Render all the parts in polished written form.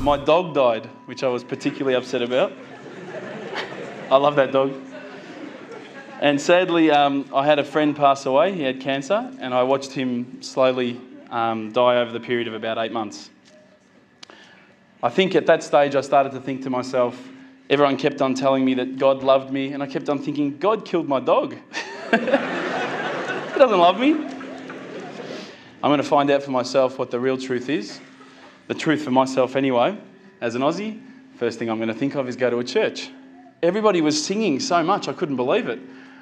My dog died, which I was particularly upset about. I love that dog. And sadly, I had a friend pass away. He had cancer, and I watched him slowly die over the period of about 8 months. I think at that stage I started to think to myself, everyone kept on telling me that God loved me, and I kept on thinking, God killed my dog. He doesn't love me. I'm going to find out for myself what the real truth is. The truth for myself anyway, as an Aussie, first thing I'm going to think of is go to a church. Everybody was singing so much, I couldn't believe it.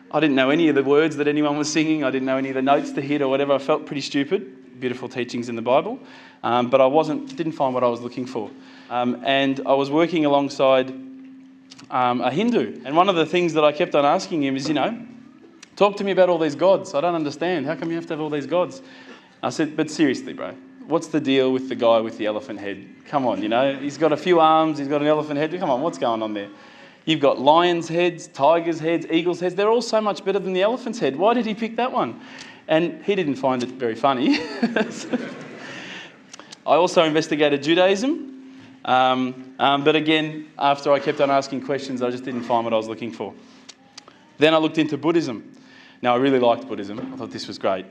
I didn't know any of the words that anyone was singing. I didn't know any of the notes to hit or whatever. I felt pretty stupid. Beautiful teachings in the Bible. But I didn't find what I was looking for. And I was working alongside a Hindu. And one of the things that I kept on asking him is, talk to me about all these gods. I don't understand. How come you have to have all these gods? I said, but seriously, bro, what's the deal with the guy with the elephant head? Come on, he's got a few arms, he's got an elephant head. Come on, what's going on there? You've got lions' heads, tigers' heads, eagles' heads. They're all so much better than the elephant's head. Why did he pick that one? And he didn't find it very funny. I also investigated Judaism. But again, after I kept on asking questions, I just didn't find what I was looking for. Then I looked into Buddhism. Now, I really liked Buddhism. I thought this was great.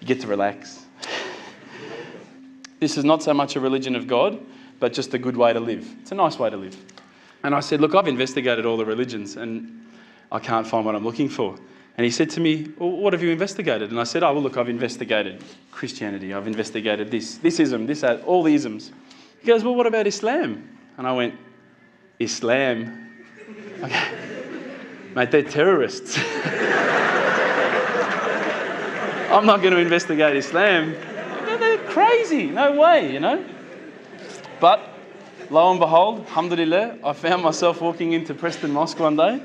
You get to relax. This is not so much a religion of God, but just a good way to live. It's a nice way to live. And I said, look, I've investigated all the religions and I can't find what I'm looking for. And he said to me, well, what have you investigated? And I said, well, look, I've investigated Christianity. I've investigated this ism, this, that, all the isms. He goes, well, what about Islam? And I went, Islam? Okay. Mate, they're terrorists. I'm not going to investigate Islam. They're crazy. No way, But lo and behold, alhamdulillah, I found myself walking into Preston Mosque one day.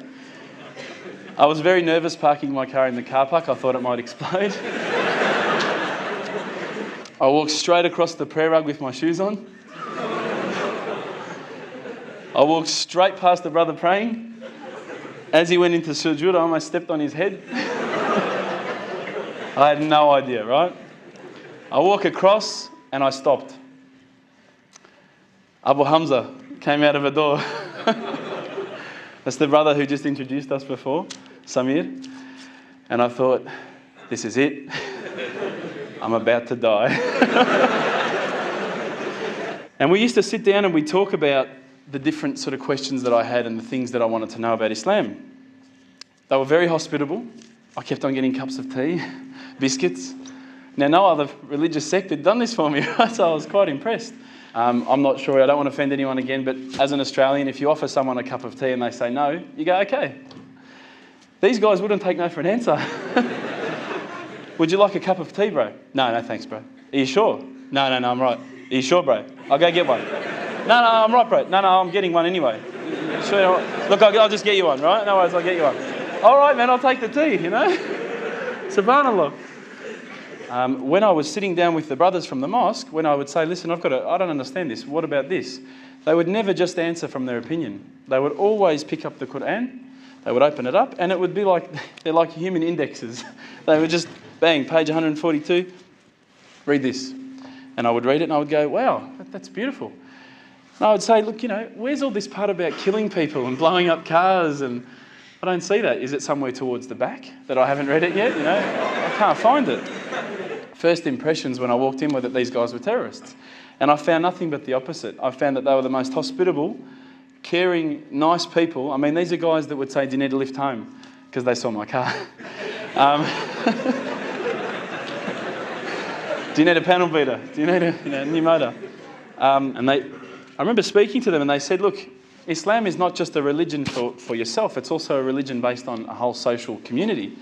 I was very nervous parking my car in the car park. I thought it might explode. I walked straight across the prayer rug with my shoes on. I walked straight past the brother praying. As he went into sujood, I almost stepped on his head. I had no idea, right? I walk across and I stopped. Abu Hamza came out of a door. That's the brother who just introduced us before, Samir. And I thought, this is it. I'm about to die. And we used to sit down and we talk about the different sort of questions that I had and the things that I wanted to know about Islam. They were very hospitable. I kept on getting cups of tea, biscuits. Now, no other religious sect had done this for me, right? So I was quite impressed. I'm not sure, I don't want to offend anyone again, but as an Australian, if you offer someone a cup of tea and they say no, you go, okay. These guys wouldn't take no for an answer. Would you like a cup of tea, bro? No, thanks, bro. Are you sure? No, I'm right. Are you sure, bro? I'll go get one. No, I'm right, bro. No, I'm getting one anyway. Sure, look, I'll just get you one, right? No worries, I'll get you one. All right, man, I'll take the tea, Subhanallah. When I was sitting down with the brothers from the mosque, when I would say, listen, I don't understand this. What about this? They would never just answer from their opinion. They would always pick up the Quran. They would open it up and it would be like, they're like human indexes. They would just, bang, page 142, read this. And I would read it and I would go, wow, that's beautiful. And I would say, look, where's all this part about killing people and blowing up cars? And I don't see that. Is it somewhere towards the back that I haven't read it yet? I can't find it. First impressions when I walked in were that these guys were terrorists. And I found nothing but the opposite. I found that they were the most hospitable, caring, nice people. I mean, these are guys that would say, do you need a lift home? Because they saw my car. Do you need a panel beater? Do you need a new motor? I remember speaking to them and they said, look, Islam is not just a religion for yourself, it's also a religion based on a whole social community.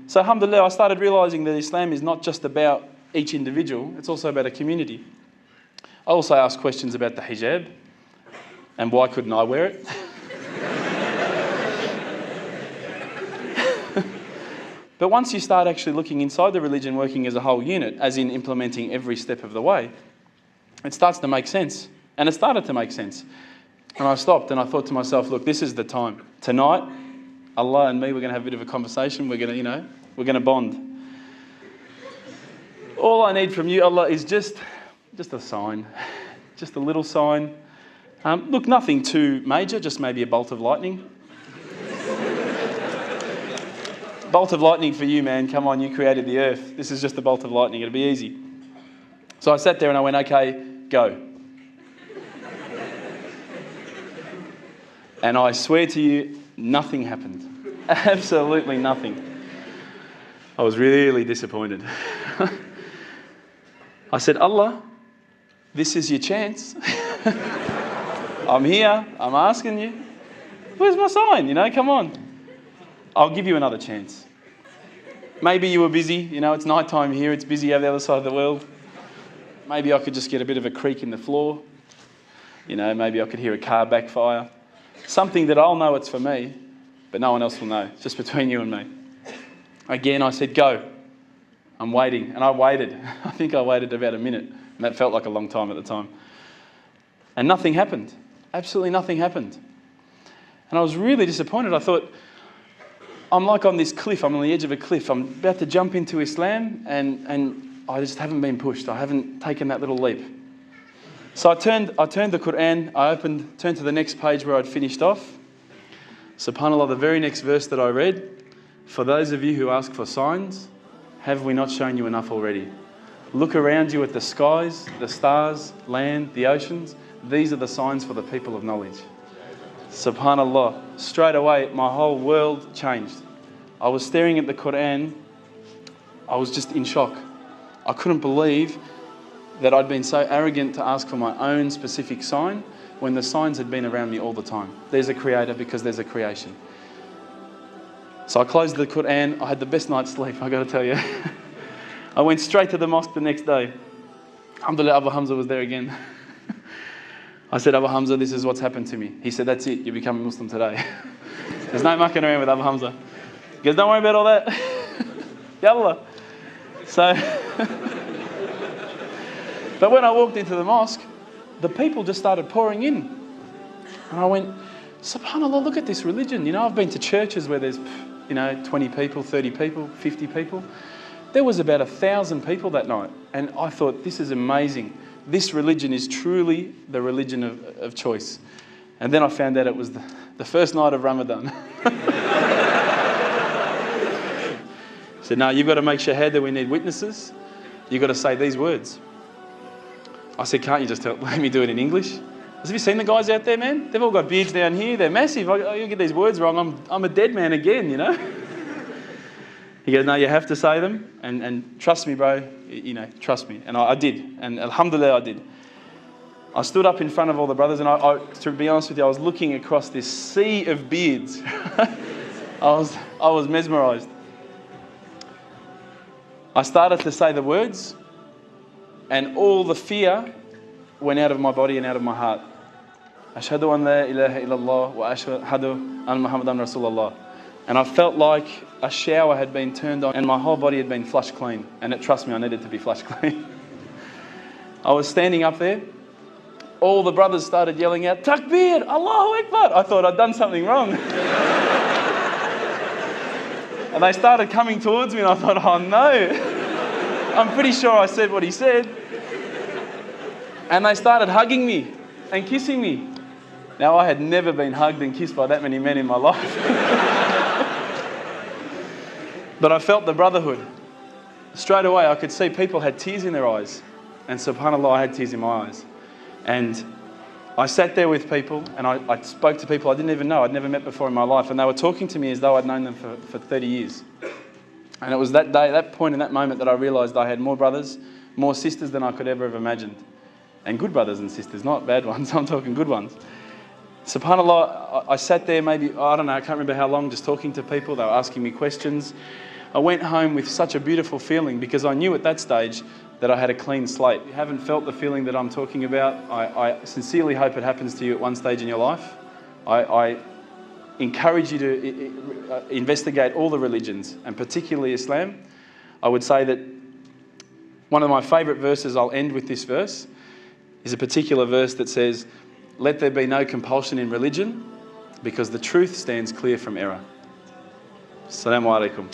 So alhamdulillah, I started realising that Islam is not just about each individual, it's also about a community. I also asked questions about the hijab and why couldn't I wear it? But once you start actually looking inside the religion, working as a whole unit, as in implementing every step of the way, it starts to make sense. And it started to make sense. And I stopped and I thought to myself, look, this is the time. Tonight, Allah and me, we're going to have a bit of a conversation. We're going to bond. All I need from you, Allah, is just a sign. Just a little sign. Look, nothing too major, just maybe a bolt of lightning. Bolt of lightning for you, man. Come on, you created the earth. This is just a bolt of lightning. It'll be easy. So I sat there and I went, okay, go. And I swear to you, nothing happened. Absolutely nothing. I was really disappointed. I said, Allah, this is your chance. I'm here. I'm asking you. Where's my sign? You know, come on. I'll give you another chance. Maybe you were busy. You know, it's night time here. It's busy over the other side of the world. Maybe I could just get a bit of a creak in the floor. You know, maybe I could hear a car backfire. Something that I'll know it's for me, but no one else will know. It's just between you and me. Again, I said, go. I'm waiting. And I waited. I think I waited about a minute. And that felt like a long time at the time. And nothing happened. Absolutely nothing happened. And I was really disappointed. I thought, I'm like on this cliff. I'm on the edge of a cliff. I'm about to jump into Islam and I just haven't been pushed. I haven't taken that little leap. So I turned the Quran. I turned to the next page where I'd finished off. SubhanAllah, the very next verse that I read, for those of you who ask for signs, have we not shown you enough already? Look around you at the skies, the stars, land, the oceans. These are the signs for the people of knowledge. SubhanAllah, straight away my whole world changed. I was staring at the Quran. I was just in shock. I couldn't believe that I'd been so arrogant to ask for my own specific sign when the signs had been around me all the time. There's a creator because there's a creation. So I closed the Quran. I had the best night's sleep, I got to tell you. I went straight to the mosque the next day. Alhamdulillah, Abu Hamza was there again. I said, Abu Hamza, this is what's happened to me. He said, that's it, you become a Muslim today. There's no mucking around with Abu Hamza. He goes, don't worry about all that. Yallah. So, but when I walked into the mosque, the people just started pouring in. And I went, SubhanAllah, look at this religion. You know, I've been to churches where there's, 20 people, 30 people, 50 people. There was about 1,000 people that night. And I thought, this is amazing. This religion is truly the religion of choice. And then I found out it was the first night of Ramadan. He said, no, you've got to make Shahada. We need witnesses. You've got to say these words. I said, can't you just let me do it in English? Have you seen the guys out there, man? They've all got beards down here. They're massive. You get these words wrong, I'm a dead man again, you know? He goes, no, you have to say them. And trust me, bro. Trust me. And I did. And alhamdulillah, I did. I stood up in front of all the brothers and to be honest with you, I was looking across this sea of beards. I was mesmerised. I started to say the words and all the fear went out of my body and out of my heart. Ashhadu an la ilaha illallah wa ashhadu an Muhammadan Rasulullah. And I felt like a shower had been turned on and my whole body had been flushed clean. And trust me, I needed to be flushed clean. I was standing up there. All the brothers started yelling out, Takbir, Allahu Akbar. I thought I'd done something wrong. And they started coming towards me and I thought, oh no. I'm pretty sure I said what he said. And they started hugging me and kissing me. Now, I had never been hugged and kissed by that many men in my life. But I felt the brotherhood. Straight away, I could see people had tears in their eyes. And subhanAllah, I had tears in my eyes. And I sat there with people and I spoke to people I didn't even know, I'd never met before in my life. And they were talking to me as though I'd known them for 30 years. And it was that day, that point in that moment that I realised I had more brothers, more sisters than I could ever have imagined. And good brothers and sisters, not bad ones, I'm talking good ones. SubhanAllah, I sat there maybe, I don't know, I can't remember how long, just talking to people. They were asking me questions. I went home with such a beautiful feeling because I knew at that stage that I had a clean slate. If you haven't felt the feeling that I'm talking about, I sincerely hope it happens to you at one stage in your life. I encourage you to investigate all the religions, and particularly Islam. I would say that one of my favourite verses, I'll end with this verse, is a particular verse that says, let there be no compulsion in religion because the truth stands clear from error. Assalamu alaikum.